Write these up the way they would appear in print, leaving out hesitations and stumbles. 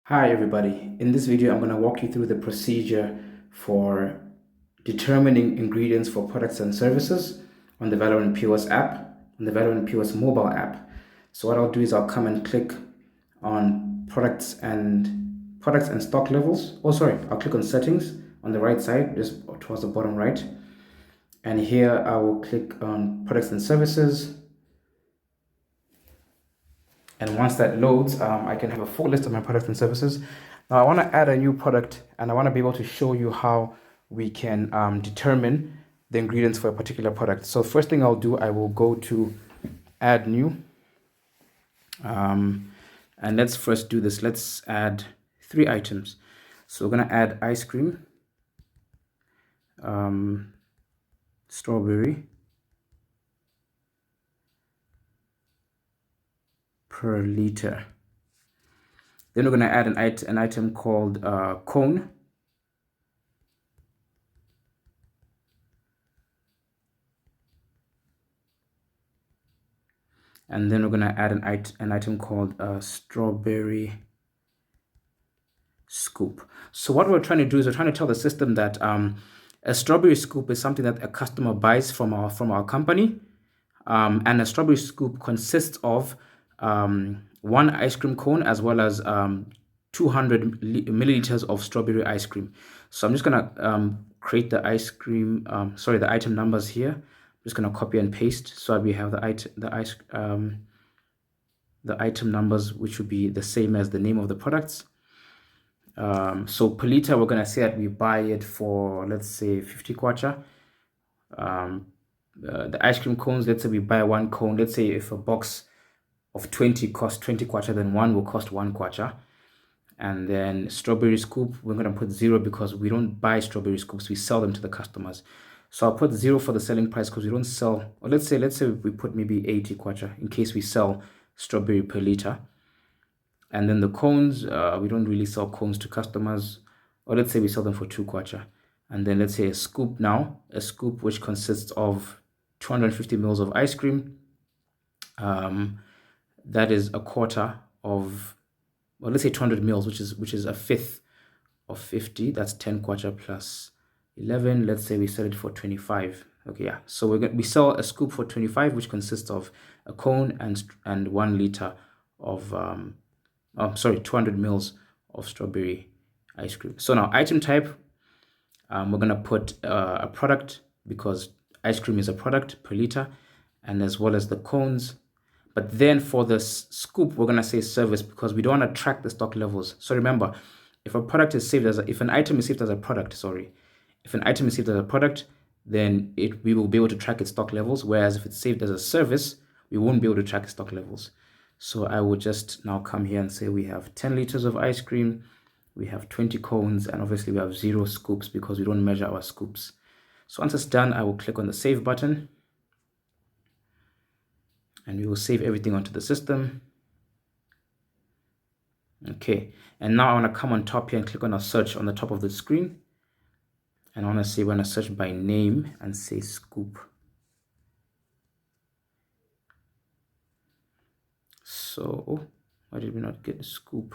Hi everybody, in this video I'm going to walk you through the procedure for determining ingredients for products and services on the Valeron POS app, on the Valeron POS mobile app. So what I'll do is I'll come and click on products and stock levels. Oh sorry, I'll click on settings on the right side, just towards the bottom right. And here I will click on products and services. And once that loads, I can have a full list of my products and services. Now I want to add a new product and I want to be able to show you how we can determine the ingredients for a particular product. So first thing I'll do, I will go to add new. And let's first do this. Let's add 3 items. So we're going to add ice cream, strawberry per liter. Then we're going to add an item called cone. And then we're going to add an item called strawberry scoop. So what we're trying to do is we're trying to tell the system that a strawberry scoop is something that a customer buys from our company. And a strawberry scoop consists of 1 ice cream cone as well as 200 milliliters of strawberry ice cream. So I'm just going to create the the item numbers here. I'm just going to copy and paste so that we have the item numbers, which would be the same as the name of the products. So per liter, we're going to say that we buy it for, let's say, 50 kwacha. The ice cream cones, let's say we buy 1 cone. Let's say if a box of 20 costs 20 kwacha, then 1 will cost 1 kwacha. And then strawberry scoop, we're going to put 0 because we don't buy strawberry scoops, we sell them to the customers. So I'll put 0 for the selling price because we don't sell, or let's say we put maybe 80 kwacha in case we sell strawberry per liter. And then the cones, we don't really sell cones to customers, or let's say we sell them for 2 kwacha. And then let's say a scoop now, a scoop which consists of 250 mils of ice cream. That is a quarter of, well, let's say 200 mils, which is a fifth of 50. That's 10 kwacha plus 11. Let's say we sell it for 25. Okay, yeah. So we sell a scoop for 25, which consists of a cone and 1 liter of 200 mils of strawberry ice cream. So now item type, we're gonna put a product because ice cream is a product per liter, and as well as the cones. But then for the scoop, we're gonna say service because we don't want to track the stock levels. So remember, if a product is saved if an item is saved as a product, if an item is saved as a product, then we will be able to track its stock levels. Whereas if it's saved as a service, we won't be able to track stock levels. So I will just now come here and say we have 10 liters of ice cream, we have 20 cones, and obviously we have 0 scoops because we don't measure our scoops. So once it's done, I will click on the save button and we will save everything onto the system. Okay, and now I want to come on top here and click on a search on the top of the screen. And I want to search by name and say scoop. So why did we not get the scoop?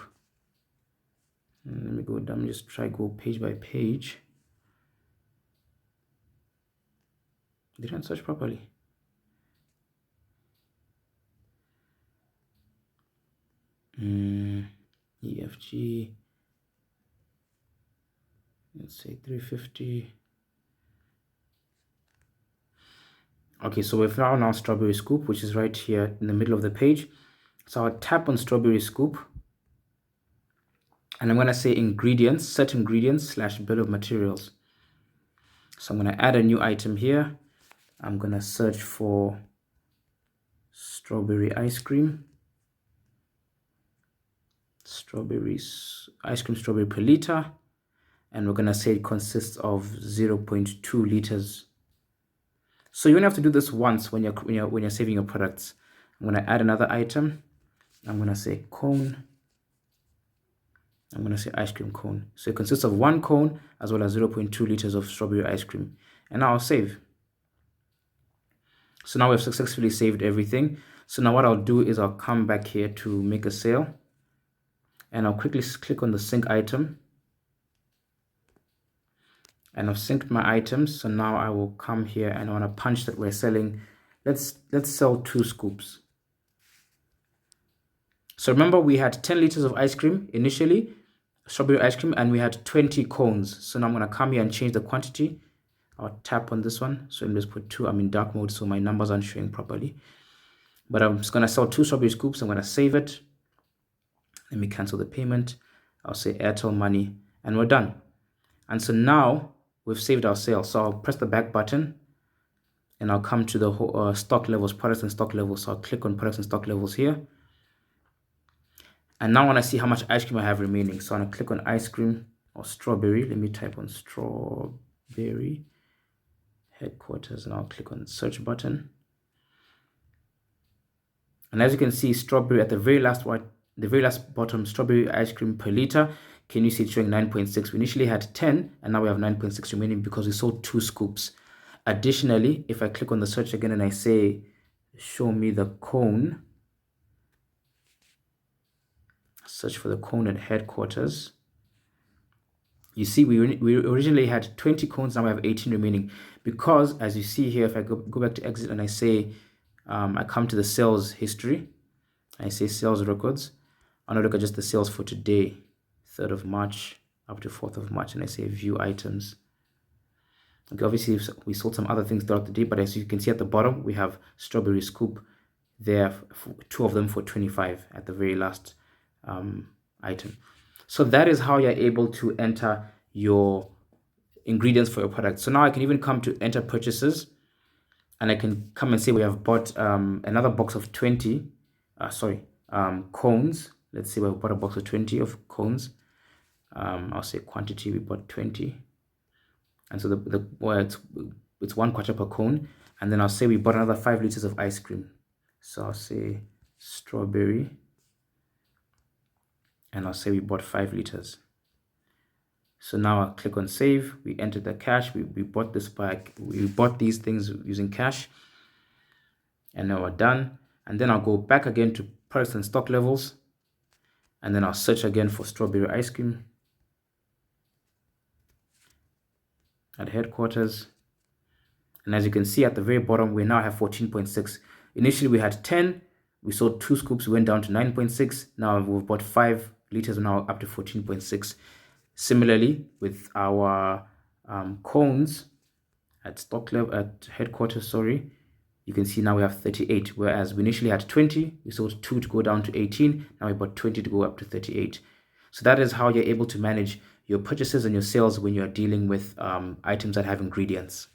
Let me go down, just try go page by page. Didn't search properly. EFG, let's say 350. Okay, so we've found now strawberry scoop, which is right here in the middle of the page. So I'll tap on strawberry scoop and I'm going to say ingredients, set ingredients / bill of materials. So I'm going to add a new item here. I'm going to search for strawberry ice cream. Ice cream strawberry per liter, and we're going to say it consists of 0.2 liters. So you only have to do this once when you're saving your products. I'm going to add another item. I'm going to say cone. I'm going to say ice cream cone. So it consists of 1 cone as well as 0.2 liters of strawberry ice cream. And now I'll save. So now we've successfully saved everything. So now what I'll do is I'll come back here to make a sale. and I'll quickly click on the sync item. And I've synced my items. So now I will come here and on a punch that we're selling, let's sell 2 scoops. So remember, we had 10 liters of ice cream initially, strawberry ice cream, and we had 20 cones. So now I'm going to come here and change the quantity. I'll tap on this one. So let me just put 2. I'm in dark mode, so my numbers aren't showing properly. But I'm just going to sell 2 strawberry scoops. I'm going to save it. Let me cancel the payment. I'll say Airtel Money, and we're done. And so now we've saved our sale. So I'll press the back button, and I'll come to the stock levels, products and stock levels. So I'll click on products and stock levels here. And now I want to see how much ice cream I have remaining. So I'm going to click on ice cream or strawberry. Let me type on strawberry headquarters, and I'll click on the search button. And as you can see, strawberry at the very last bottom, strawberry ice cream per liter. Can you see it's showing 9.6? We initially had 10, and now we have 9.6 remaining because we sold 2 scoops. Additionally, if I click on the search again and I say, show me the cone, search for the cone at headquarters, you see we originally had 20 cones, now we have 18 remaining, because as you see here, if I go back to exit and I say, I come to the sales history, I say sales records, and I look at just the sales for today, 3rd of March up to 4th of March, and I say view items. Okay, obviously we sold some other things throughout the day, but as you can see at the bottom, we have strawberry scoop there, 2 of them for 25 at the very last item. So that is how you're able to enter your ingredients for your product. So now I can even come to enter purchases, and I can come and say we have bought another box of 20 cones. Let's say we bought a box of 20 of cones. I'll say quantity, we bought 20, and so it's 1 quarter per cone. And then I'll say we bought another 5 liters of ice cream. So I'll say strawberry, and I'll say we bought 5 liters. So now I'll click on save. We entered the cash. We bought this bag. We bought these things using cash, and now we're done. And then I'll go back again to products and stock levels, and then I'll search again for strawberry ice cream at headquarters. And as you can see at the very bottom, we now have 14.6. Initially we had 10. We sold 2 scoops. We went down to 9.6. Now we've bought 5 liters. We're now up to 14.6. Similarly, with our cones at stock level, at headquarters, you can see now we have 38, whereas we initially had 20. We sold 2 to go down to 18. Now we bought 20 to go up to 38. So that is how you're able to manage your purchases and your sales when you're dealing with items that have ingredients.